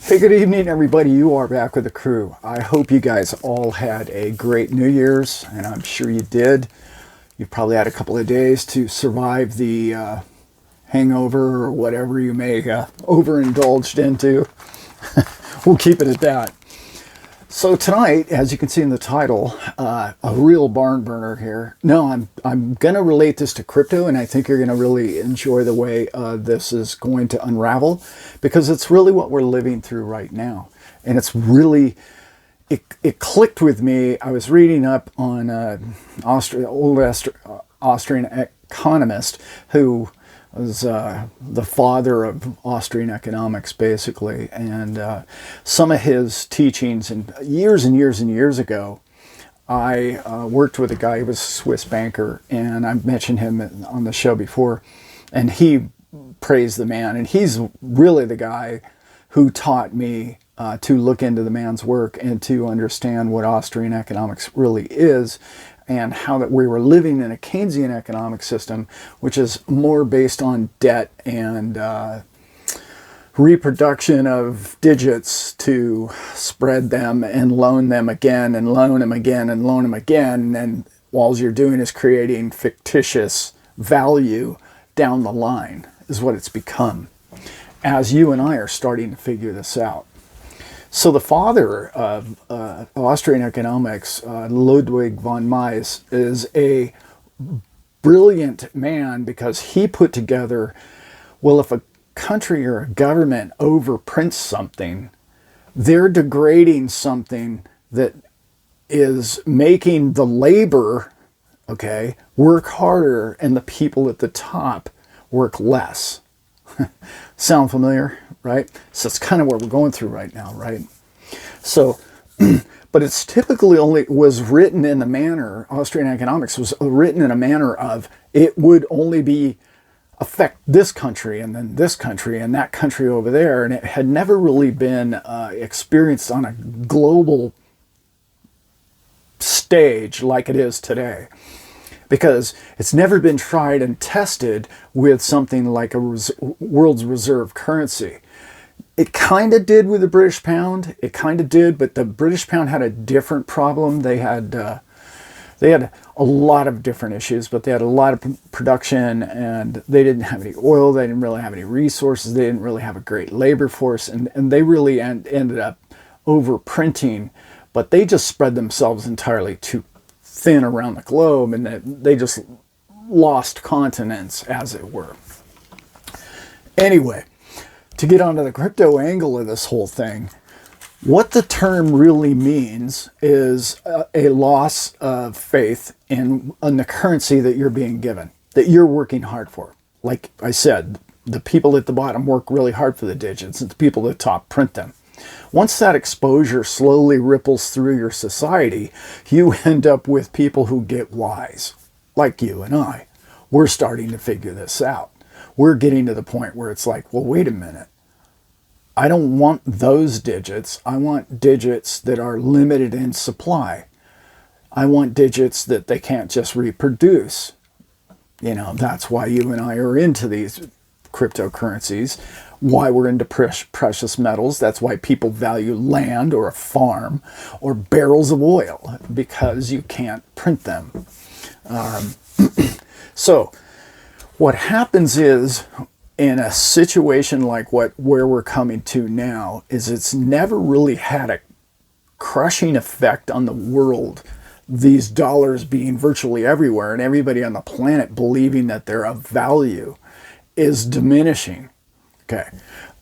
Hey, good evening, everybody. You are back with the crew. I hope you guys all had a great New Year's, and I'm sure you did. You probably had a couple of days to survive the hangover or whatever you may overindulged into. We'll keep it at that. So tonight, as you can see in the title, a real barn burner here. No, I'm going to relate this to crypto, and I think you're going to really enjoy the way this is going to unravel, because it's really what we're living through right now. And it's really, it clicked with me. I was reading up on old Austrian economist who was the father of Austrian economics, basically, and some of his teachings. And years ago, I worked with a guy who was a Swiss banker, and I've mentioned him on the show before, and he praised the man, and he's really the guy who taught me to look into the man's work and to understand what Austrian economics really is, and how that we were living in a Keynesian economic system, which is more based on debt and reproduction of digits to spread them and loan them again and loan them again and loan them again. And all you're doing is creating fictitious value down the line is what it's become, as you and I are starting to figure this out. So the father of Austrian economics, Ludwig von Mises, is a brilliant man, because he put together, well, if a country or a government overprints something, they're degrading something that is making the labor, work harder, and the people at the top work less. Sound familiar, right? So it's kind of what we're going through right now, right? So, but it's typically was written in the manner, Austrian economics was written in a manner of, it would only affect this country and then this country and that country over there. And it had never really been experienced on a global stage like it is today, because it's never been tried and tested with something like a world's reserve currency. It kind of did with the British pound. It kind of did, but the British pound had a different problem. They had a lot of different issues, but they had a lot of production, and they didn't have any oil. They didn't really have any resources. They didn't really have a great labor force, and they really ended up overprinting, but they just spread themselves entirely too thin around the globe, and they just lost continents, as it were. Anyway, to get onto the crypto angle of this whole thing, what the term really means is a loss of faith in the currency that you're being given, that you're working hard for. Like I said, the people at the bottom work really hard for the digits, and the people at the top print them. Once that exposure slowly ripples through your society, you end up with people who get wise, like you and I. We're starting to figure this out. We're getting to the point where it's like, well, wait a minute. I don't want those digits. I want digits that are limited in supply. I want digits that they can't just reproduce. That's why you and I are into these cryptocurrencies, why we're into precious metals. That's why people value land or a farm or barrels of oil, because you can't print them. So what happens is, in a situation like where we're coming to now, is it's never really had a crushing effect on the world, these dollars being virtually everywhere and everybody on the planet believing that they're of value is diminishing.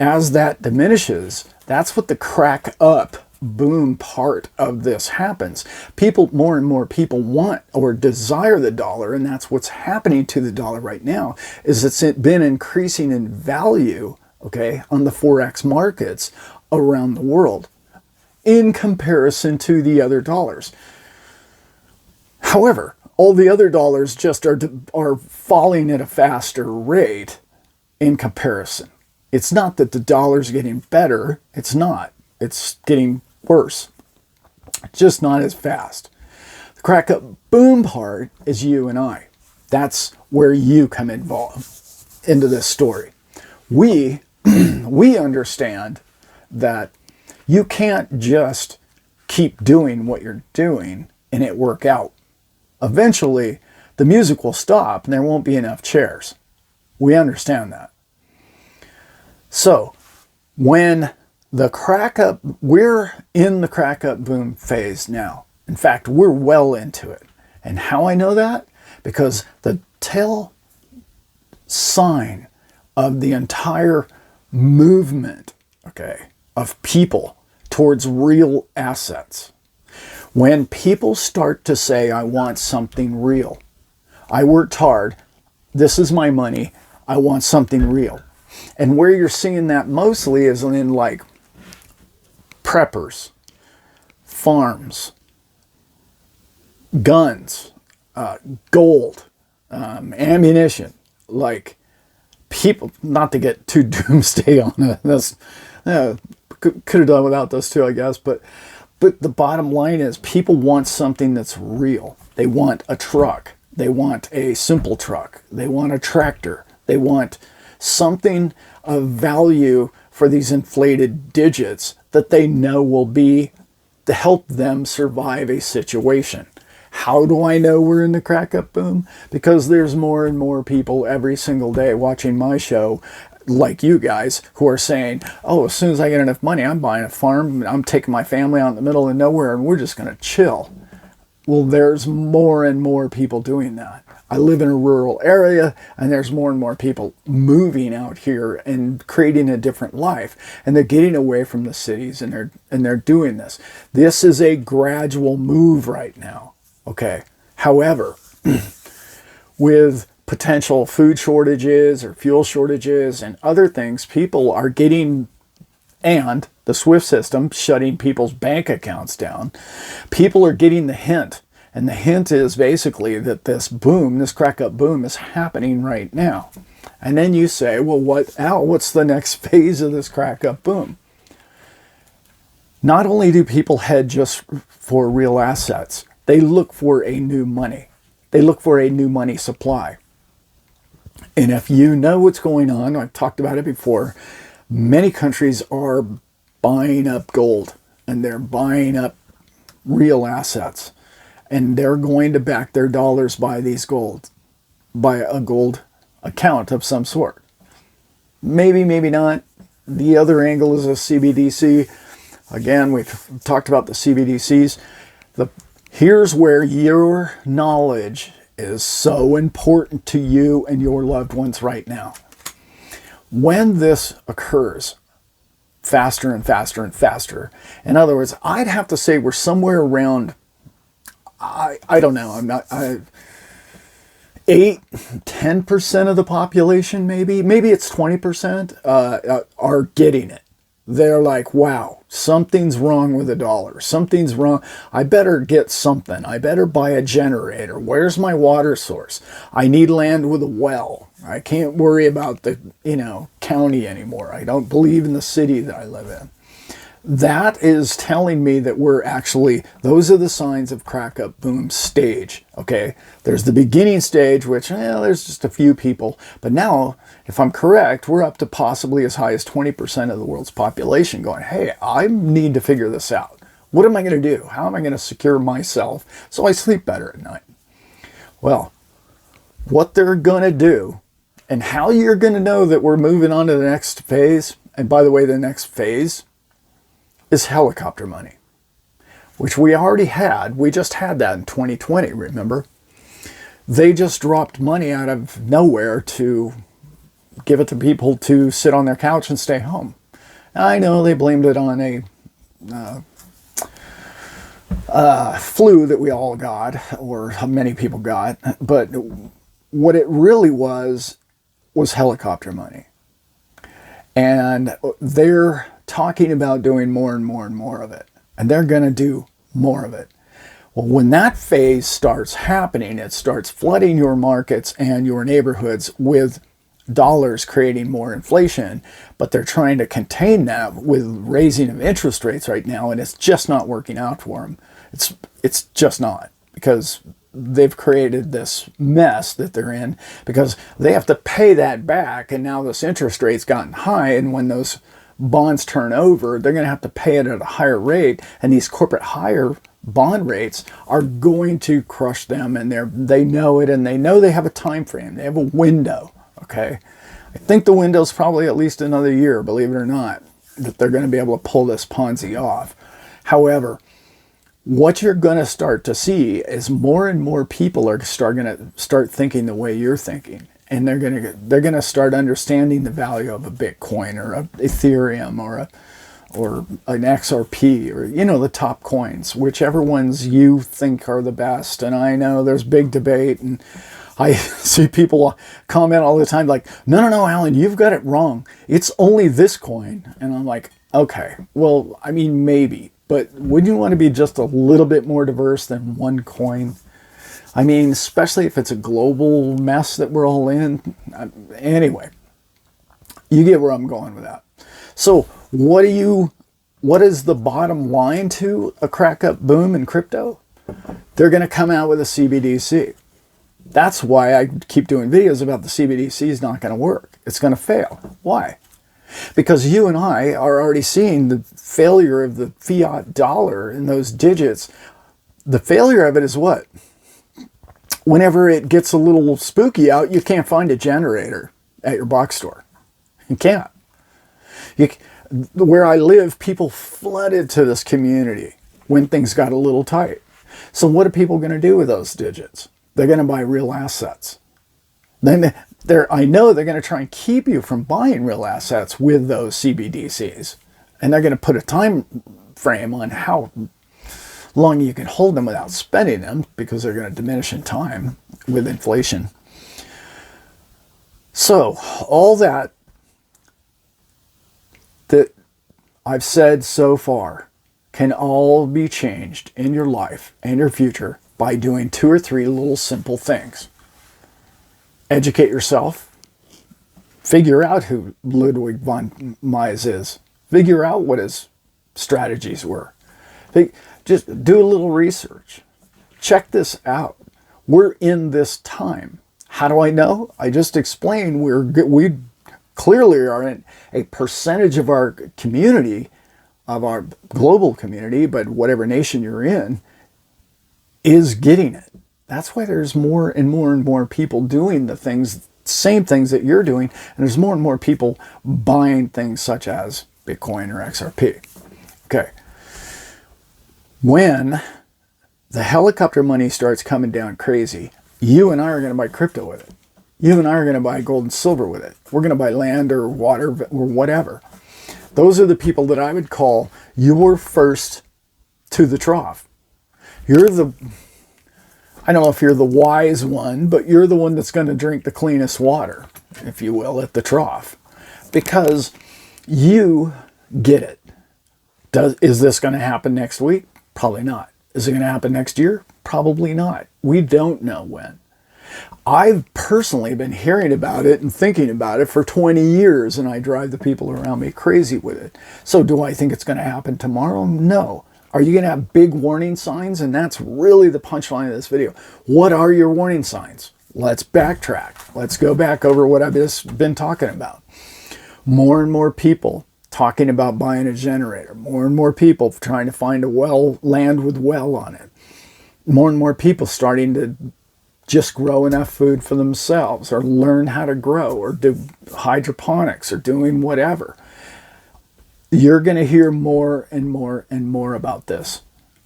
As that diminishes, that's what the crack up boom part of this happens. More and more people want or desire the dollar, and that's what's happening to the dollar right now, is it's been increasing in value, on the Forex markets around the world in comparison to the other dollars. However, all the other dollars just are falling at a faster rate in comparison. It's not that the dollar's getting better. It's not. It's getting worse. Just not as fast. The crack up boom part is you and I. That's where you come involved into this story. We understand that you can't just keep doing what you're doing and it work out. Eventually, the music will stop and there won't be enough chairs. We understand that. So, when the crack up, we're in the crack up boom phase now. In fact, we're well into it. And how I know that? Because the tail sign of the entire movement, okay, of people towards real assets. When people start to say, I want something real. I worked hard. This is my money. I want something real. And where you're seeing that mostly is in like preppers, farms, guns, gold, ammunition, like people, not to get too doomsday on it. That's, could have done without those two, I guess. But the bottom line is people want something that's real. They want a truck. They want a simple truck. They want a tractor. They want something of value for these inflated digits that they know will be to help them survive a situation. How do I know we're in the crack up boom? Because there's more and more people every single day watching my show, like you guys, who are saying, oh, as soon as I get enough money, I'm buying a farm, I'm taking my family out in the middle of nowhere, and we're just going to chill. Well, there's more and more people doing that. I live in a rural area, and there's more and more people moving out here and creating a different life. And they're getting away from the cities, and they're doing this. This is a gradual move right now. Okay. However, with potential food shortages or fuel shortages and other things, people are getting, and the SWIFT system shutting people's bank accounts down, people are getting the hint. And the hint is basically that this boom, this crack up boom is happening right now. And then you say, well, what's the next phase of this crack up boom? Not only do people head just for real assets, they look for a new money. They look for a new money supply. And if you know what's going on, I've talked about it before, many countries are buying up gold and they're buying up real assets. And they're going to back their dollars by these gold, by a gold account of some sort. Maybe, maybe not. The other angle is a CBDC. Again, we've talked about the CBDCs. Here's where your knowledge is so important to you and your loved ones right now. When this occurs, faster and faster and faster, in other words, I'd have to say we're somewhere around, I don't know, 8-10% of the population, maybe it's 20%, are getting it. They're like, wow, something's wrong with the dollar. Something's wrong. I better get something. I better buy a generator. Where's my water source? I need land with a well. I can't worry about the, county anymore. I don't believe in the city that I live in. That is telling me that we're actually, those are the signs of crack up boom stage, okay? There's the beginning stage, which, there's just a few people. But now, if I'm correct, we're up to possibly as high as 20% of the world's population going, hey, I need to figure this out. What am I going to do? How am I going to secure myself so I sleep better at night? Well, what they're going to do and how you're going to know that we're moving on to the next phase, and by the way, the next phase is helicopter money, which we already had. We just had that in 2020, remember? They just dropped money out of nowhere to give it to people to sit on their couch and stay home. I know they blamed it on a flu that we all got, or many people got, but what it really was helicopter money. And they're talking about doing more and more and more of it. And they're going to do more of it. Well, when that phase starts happening, it starts flooding your markets and your neighborhoods with dollars, creating more inflation. But they're trying to contain that with raising of interest rates right now, and it's just not working out for them. It's just not, because they've created this mess that they're in because they have to pay that back, and now this interest rate's gotten high, and when those bonds turn over, they're going to have to pay it at a higher rate, and these corporate higher bond rates are going to crush them, and they know it, and they know they have a time frame. They have a window, okay? I think the window's probably at least another year, believe it or not, that they're going to be able to pull this Ponzi off. However, what you're going to start to see is more and more people are going to start thinking the way you're thinking, and they're going to start understanding the value of a Bitcoin or a Ethereum or an XRP, or, you know, the top coins, whichever ones you think are the best. And I know there's big debate, and I see people comment all the time like, no, Alan, you've got it wrong. It's only this coin. And I'm like, okay, well, I mean, maybe, but wouldn't you want to be just a little bit more diverse than one coin? I mean, especially if it's a global mess that we're all in. Anyway, you get where I'm going with that. So what is the bottom line to a crack up boom in crypto? They're going to come out with a CBDC. That's why I keep doing videos about the CBDC is not going to work. It's going to fail. Why? Because you and I are already seeing the failure of the fiat dollar in those digits. The failure of it is what? Whenever it gets a little spooky out, you can't find a generator at your box store. You can't. Where I live, people flooded to this community when things got a little tight. So what are people going to do with those digits? They're going to buy real assets. Then I know they're going to try and keep you from buying real assets with those CBDCs. And they're going to put a time frame on how long you can hold them without spending them, because they're going to diminish in time with inflation. So all that I've said so far can all be changed in your life and your future by doing 2 or 3 little simple things. Educate yourself. Figure out who Ludwig von Mises is. Figure out what his strategies were. Just do a little research. Check this out. We're in this time. How do I know? I just explained we clearly are in a percentage of our community, of our global community, but whatever nation you're in, is getting it. That's why there's more and more and more people doing the things, same things that you're doing, and there's more and more people buying things such as Bitcoin or XRP. Okay. When the helicopter money starts coming down crazy, you and I are going to buy crypto with it. You and I are going to buy gold and silver with it. We're going to buy land or water or whatever. Those are the people that I would call your first to the trough. I don't know if you're the wise one, but you're the one that's going to drink the cleanest water, if you will, at the trough. Because you get it. Is this going to happen next week? Probably not. Is it going to happen next year? Probably not. We don't know when. I've personally been hearing about it and thinking about it for 20 years, and I drive the people around me crazy with it. So do I think it's going to happen tomorrow? No. Are you going to have big warning signs? And that's really the punchline of this video. What are your warning signs? Let's backtrack. Let's go back over what I've just been talking about. More and more people talking about buying a generator. More and more people trying to find a land with well on it. More and more people starting to just grow enough food for themselves, or learn how to grow, or do hydroponics, or doing whatever. You're going to hear more and more and more about this.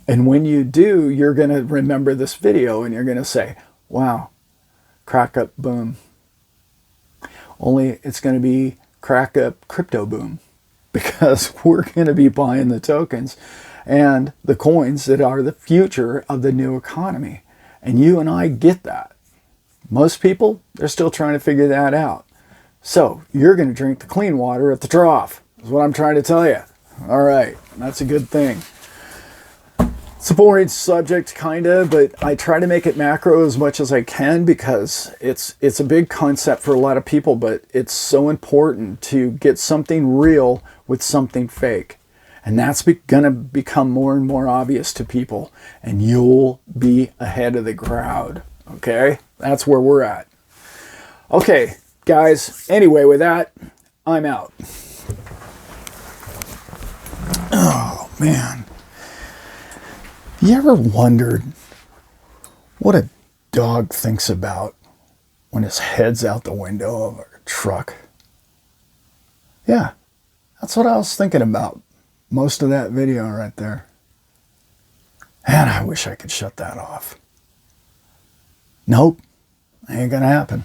And when you do, you're going to remember this video and you're going to say, wow, crack up boom. Only it's going to be crack up crypto boom, because we're going to be buying the tokens and the coins that are the future of the new economy. And you and I get that. Most people, they're still trying to figure that out. So you're going to drink the clean water at the trough, is what I'm trying to tell you. All right, that's a good thing. It's a boring subject, kind of, but I try to make it macro as much as I can, because it's a big concept for a lot of people, but it's so important to get something real with something fake. And that's going to become more and more obvious to people, and you'll be ahead of the crowd, okay? That's where we're at. Okay, guys, anyway, with that, I'm out. Man, you ever wondered what a dog thinks about when his head's out the window of a truck? Yeah, that's what I was thinking about most of that video right there. And I wish I could shut that off. Nope, ain't gonna happen.